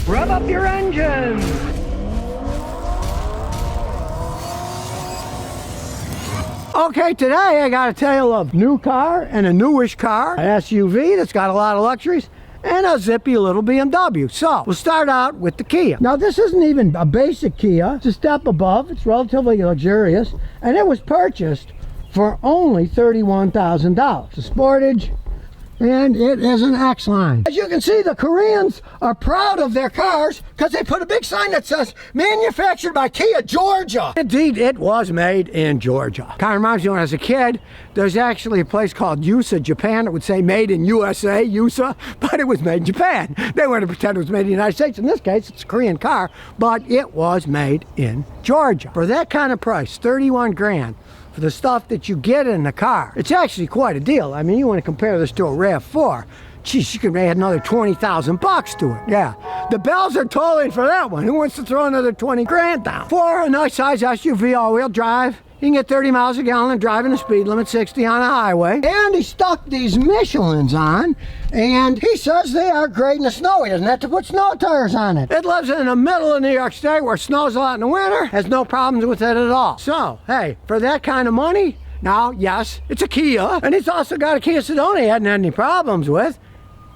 Rev up your engines! Okay, today I got a tale of new car and a newish car, an SUV that's got a lot of luxuries, and a zippy little BMW. So, we'll start out with the Kia. Now, this isn't even a basic Kia. It's a step above. It's relatively luxurious, and it was purchased for only $31,000. It's a Sportage, and it is an X-Line. As you can see, the Koreans are proud of their cars because they put a big sign that says, manufactured by Kia, Georgia. Indeed, it was made in Georgia. Kind of reminds me when I was a kid, there's actually a place called USA, Japan. It would say made in USA, USA, but it was made in Japan. They wanted to pretend it was made in the United States. In this case, it's a Korean car, but it was made in Georgia. For that kind of price, 31 grand, for the stuff that you get in the car, it's actually quite a deal. I mean, you want to compare this to a RAV4. Geez, you could add another 20,000 bucks to it. Yeah, the bells are tolling for that one. Who wants to throw another 20 grand down? For a nice size SUV all-wheel drive, you can get 30 miles a gallon and driving the speed limit, 60 on a highway. And he stuck these Michelins on, and he says they are great in the snow. He doesn't have to put snow tires on it. It lives in the middle of New York State where it snows a lot in the winter, has no problems with it at all. So, hey, for that kind of money, now, yes, it's a Kia, and it's also got a Kia Sedona he hadn't had any problems with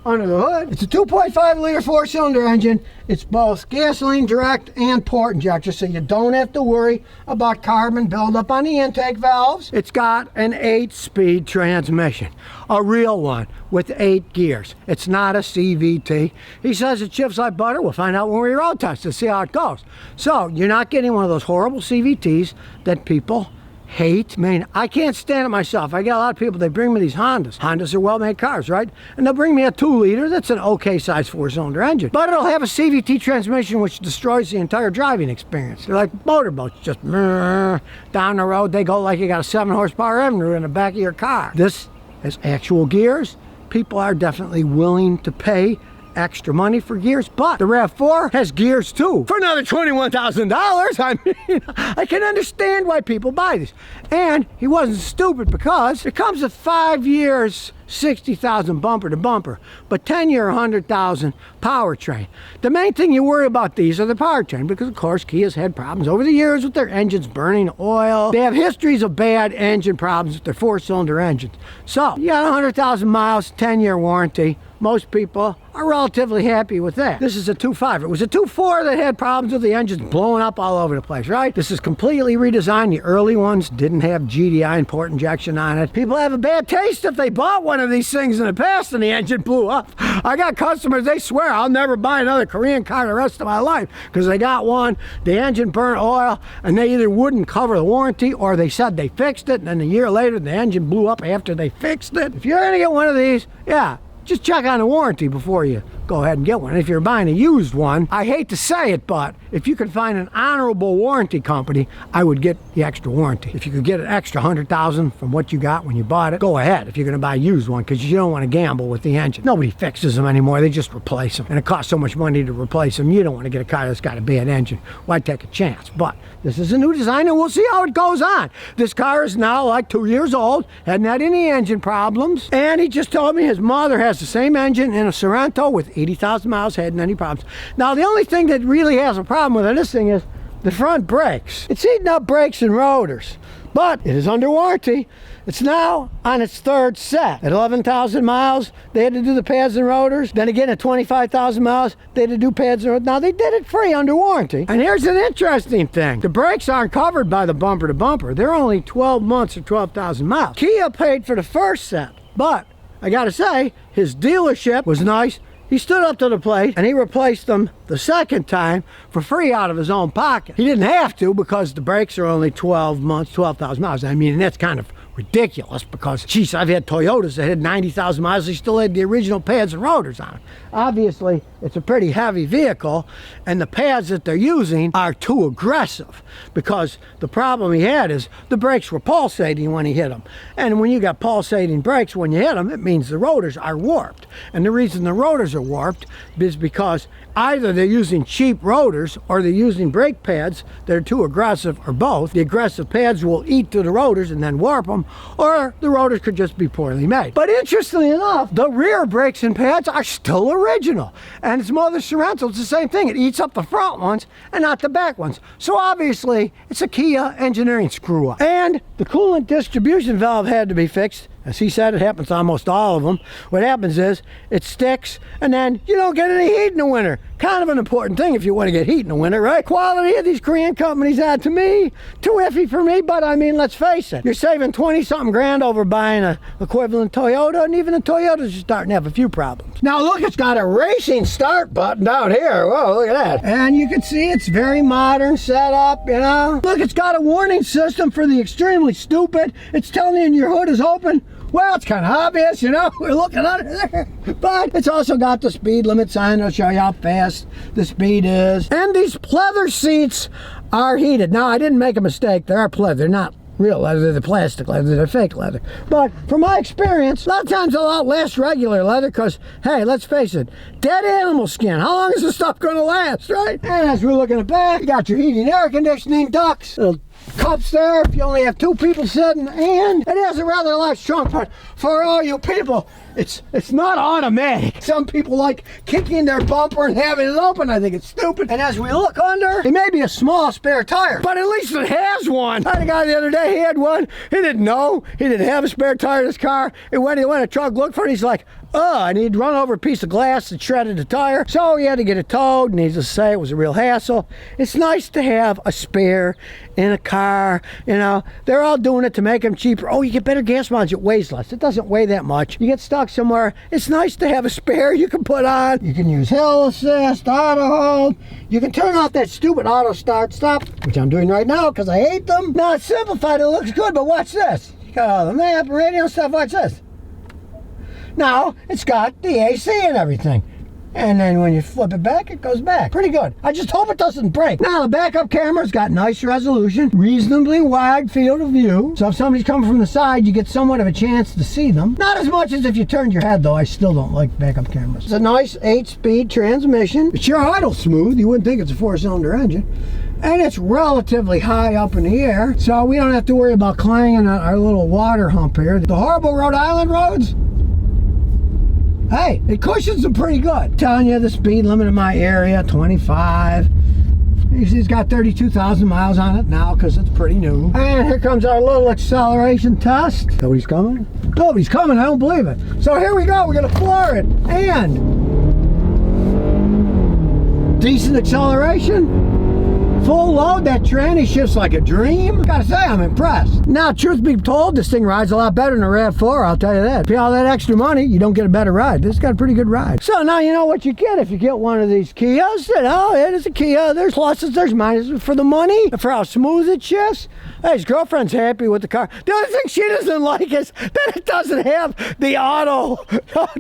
under the hood. It's a 2.5 liter 4-cylinder engine. It's both gasoline direct and port injector, so you don't have to worry about carbon buildup on the intake valves. It's got an 8-speed transmission, a real one with 8 gears. It's not a CVT. He says it shifts like butter. We'll find out when we road test to see how it goes. So you're not getting one of those horrible CVTs that people hate. I mean, I can't stand it myself. I get a lot of people, they bring me these Hondas. Hondas are well-made cars, right? And they'll bring me a 2-liter that's an okay size 4-cylinder engine. But it'll have a CVT transmission which destroys the entire driving experience. They're like motorboats, just down the road. They go like you got a 7-horsepower engine in the back of your car. This has actual gears. People are definitely willing to pay extra money for gears, but the RAV4 has gears too for another $21,000. I mean, I can understand why people buy these. And he wasn't stupid because it comes with 5 years, 60,000 bumper to bumper, but 10-year, 100,000 powertrain. The main thing you worry about these are the powertrain because, of course, Kia's had problems over the years with their engines burning oil. They have histories of bad engine problems with their 4-cylinder engines. So, you got 100,000 miles, 10-year warranty. Most people are relatively happy with that. This is a 2.5. It was a 2.4 that had problems with the engines blowing up all over the place, right? This is completely redesigned. The early ones didn't have GDI and port injection on it. People have a bad taste if they bought one of these things in the past and the engine blew up. I got customers, they swear I'll never buy another Korean car the rest of my life because they got one, the engine burnt oil, and they either wouldn't cover the warranty or they said they fixed it, and then a year later the engine blew up after they fixed it. If you're gonna get one of these, yeah, just check on the warranty before you go ahead and get one. If you're buying a used one, I hate to say it, but if you could find an honorable warranty company, I would get the extra warranty. If you could get an extra 100,000 from what you got when you bought it, go ahead if you're gonna buy a used one because you don't want to gamble with the engine. Nobody fixes them anymore, they just replace them. And it costs so much money to replace them, you don't want to get a car that's got a bad engine. Why take a chance? But this is a new design and we'll see how it goes on. This car is now like 2 years old, hadn't had any engine problems, and he just told me his mother has the same engine in a Sorento with 80,000 miles, hadn't any problems. Now the only thing that really has a problem with this thing is the front brakes. It's eating up brakes and rotors, but it is under warranty. It's now on its 3rd set. At 11,000 miles, they had to do the pads and rotors. Then again, at 25,000 miles, they had to do pads and rotors. Now they did it free under warranty. And here's an interesting thing. The brakes aren't covered by the bumper to bumper. They're only 12 months or 12,000 miles. Kia paid for the first set, but I gotta say, his dealership was nice. He stood up to the plate and he replaced them the second time for free out of his own pocket. He didn't have to because the brakes are only 12 months, 12,000 miles. I mean, that's kind of ridiculous because, geez, I've had Toyotas that had 90,000 miles. They still had the original pads and rotors on it. Obviously, it's a pretty heavy vehicle, and the pads that they're using are too aggressive because the problem he had is the brakes were pulsating when he hit them. And when you got pulsating brakes when you hit them, it means the rotors are warped. And the reason the rotors are warped is because either they're using cheap rotors or they're using brake pads that are too aggressive, or both. The aggressive pads will eat through the rotors and then warp them, or the rotors could just be poorly made. But interestingly enough, the rear brakes and pads are still original. And its mother Sorento, it's the same thing. It eats up the front ones and not the back ones. So obviously, it's a Kia engineering screw-up. And the coolant distribution valve had to be fixed. As he said, it happens to almost all of them. What happens is, it sticks, and then you don't get any heat in the winter. Kind of an important thing if you want to get heat in the winter, right? Quality of these Korean companies, to me, too iffy for me, but I mean, let's face it. You're saving 20-something grand over buying an equivalent Toyota, and even the Toyotas are starting to have a few problems. Now look, it's got a racing start button down here. Whoa, look at that. And you can see it's very modern setup, you know? Look, it's got a warning system for the extremely stupid. It's telling you your hood is open. Well, it's kind of obvious, you know, we're looking under there. But it's also got the speed limit sign that'll show you how fast the speed is. And these pleather seats are heated. Now, I didn't make a mistake. They are pleather. They're not real leather. They're plastic leather. They're fake leather. But from my experience, a lot of times they'll outlast regular leather because, hey, let's face it, dead animal skin. How long is this stuff going to last, right? And as we're looking at the back, you got your heating and air conditioning ducts. Little cups there if you only have 2 people sitting, and it has a rather large trunk. But for all you people, it's not automatic. Some people like kicking their bumper and having it open. I think it's stupid. And as we look under, it may be a small spare tire, but at least it has one. I had a guy the other day, he had one. He didn't know. He didn't have a spare tire in his car. And when he went to truck look for it, he's like, and he'd run over a piece of glass that shredded the tire. So he had to get it towed. Needless to say, it was a real hassle. It's nice to have a spare in a car. You know, they're all doing it to make them cheaper. Oh, you get better gas mileage. It weighs less. It doesn't weigh that much. You get stuck somewhere. It's nice to have a spare you can put on. You can use hill assist, auto hold. You can turn off that stupid auto start stop, which I'm doing right now because I hate them. Now it's simplified. It looks good, but watch this. You got all the map, radio stuff. Watch this. Now, it's got the AC and everything. And then when you flip it back, it goes back. Pretty good. I just hope it doesn't break. Now, the backup camera's got nice resolution, reasonably wide field of view. So if somebody's coming from the side, you get somewhat of a chance to see them. Not as much as if you turned your head, though. I still don't like backup cameras. It's a nice 8-speed transmission. It's sure idle smooth. You wouldn't think it's a 4-cylinder engine. And it's relatively high up in the air, so we don't have to worry about clanging on our little water hump here. The horrible Rhode Island roads, hey, it cushions them pretty good. Telling you the speed limit in my area, 25. You see it's got 32,000 miles on it now because it's pretty new. And here comes our little acceleration test. Nobody's coming? Nobody's coming, I don't believe it. So here we go, we're gonna floor it. And decent acceleration. Full load, that tranny shifts like a dream. Gotta say, I'm impressed. Now, truth be told, this thing rides a lot better than a RAV4, I'll tell you that. Pay all that extra money, you don't get a better ride. This got a pretty good ride. So now you know what you get if you get one of these Kias. You know, it is a Kia. There's pluses, there's minuses. For the money, for how smooth it shifts, hey, his girlfriend's happy with the car. The only thing she doesn't like is that it doesn't have the auto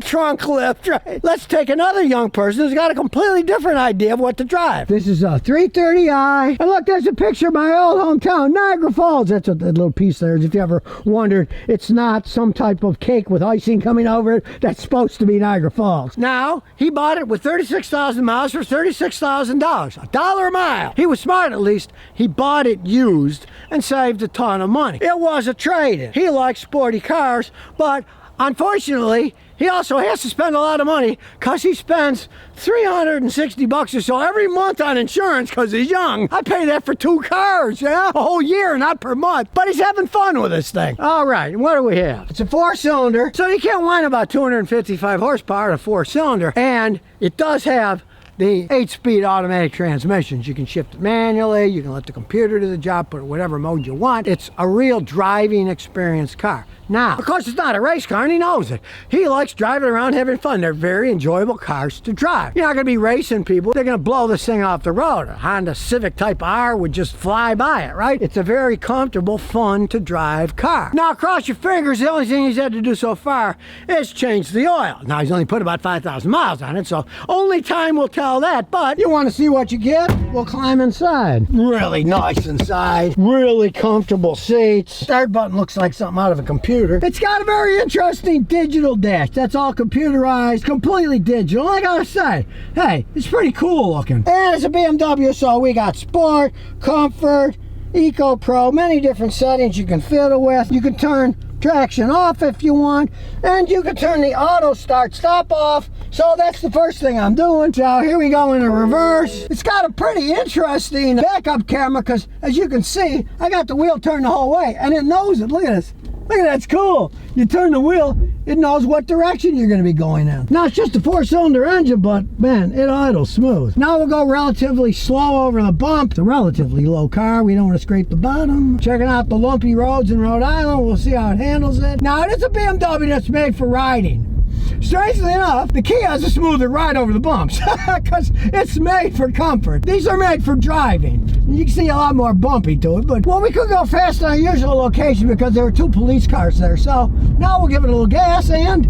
trunk lift, right? Let's take another young person who's got a completely different idea of what to drive. This is a 330i. And look, there's a picture of my old hometown, Niagara Falls. That's what that little piece there is. If you ever wondered, it's not some type of cake with icing coming over it. That's supposed to be Niagara Falls. Now, he bought it with 36,000 miles for $36,000. $1 a mile. He was smart, at least. He bought it used and saved a ton of money. It was a trade-in. He likes sporty cars, but unfortunately, he also has to spend a lot of money because he spends $360 or so every month on insurance because he's young. I pay that for 2 cars, yeah? A whole year, not per month. But he's having fun with this thing. All right, what do we have? It's a 4-cylinder, so you can't whine about 255 horsepower to 4-cylinder. And it does have the 8-speed automatic transmissions. You can shift it manually, you can let the computer do the job, put it whatever mode you want. It's a real driving experience car. Now, of course, it's not a race car, and he knows it. He likes driving around having fun. They're very enjoyable cars to drive. You're not going to be racing people. They're going to blow this thing off the road. A Honda Civic Type R would just fly by it, right? It's a very comfortable, fun to drive car. Now, cross your fingers, the only thing he's had to do so far is change the oil. Now, he's only put about 5,000 miles on it, so only time will tell that. But you want to see what you get? We'll climb inside. Really nice inside. Really comfortable seats. Start button looks like something out of a computer. It's got a very interesting digital dash. That's all computerized, completely digital. I gotta say, hey, it's pretty cool looking. And it's a BMW, so we got Sport, Comfort, Eco Pro, many different settings you can fiddle with. You can turn traction off if you want, and you can turn the auto start stop off. So that's the first thing I'm doing. So here we go in the reverse. It's got a pretty interesting backup camera because, as you can see, I got the wheel turned the whole way and it knows it. Look at this. Look at that, it's cool. You turn the wheel, it knows what direction you're going to be going in. Now, it's just a 4-cylinder engine, but man, it idles smooth. Now we'll go relatively slow over the bump. It's a relatively low car. We don't want to scrape the bottom. Checking out the lumpy roads in Rhode Island. We'll see how it handles it. Now, it is a BMW that's made for riding. Strangely enough, the Kia has a smoother ride over the bumps because it's made for comfort. These are made for driving. You can see a lot more bumpy to it, but well, we could go fast on our usual location because there were 2 police cars there. So now we'll give it a little gas and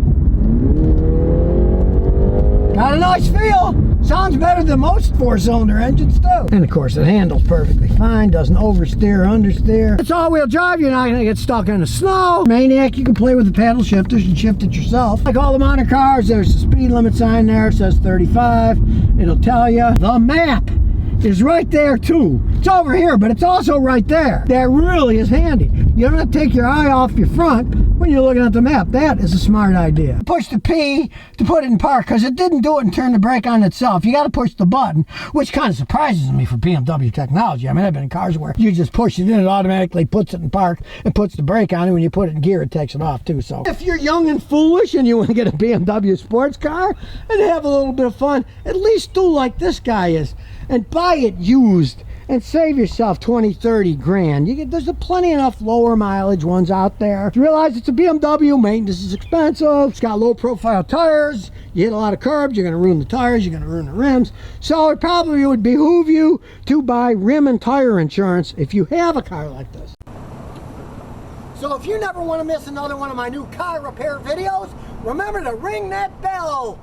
got a nice feel. Sounds better than most 4-cylinder engines do. And of course, it handles perfectly fine. Doesn't oversteer, understeer. It's all-wheel drive. You're not going to get stuck in the snow. Maniac, you can play with the paddle shifters and shift it yourself. Like all the modern cars, there's a speed limit sign there. It says 35. It'll tell you. The map is right there too. It's over here, but it's also right there. That really is handy. You don't have to take your eye off your front when you're looking at the map. That is a smart idea. Push the P to put it in park because it didn't do it and turn the brake on itself. You got to push the button, which kind of surprises me for BMW technology. I mean, I've been in cars where you just push it in, it automatically puts it in park and puts the brake on it. When you put it in gear, it takes it off too. So if you're young and foolish and you want to get a BMW sports car and have a little bit of fun, at least do like this guy is and buy it used and save yourself 20-30 grand. There's plenty enough lower mileage ones out there. You realize it's a BMW, maintenance is expensive, it's got low profile tires, you hit a lot of curbs, you're going to ruin the tires, you're going to ruin the rims. So it probably would behoove you to buy rim and tire insurance if you have a car like this. So if you never want to miss another one of my new car repair videos, remember to ring that bell.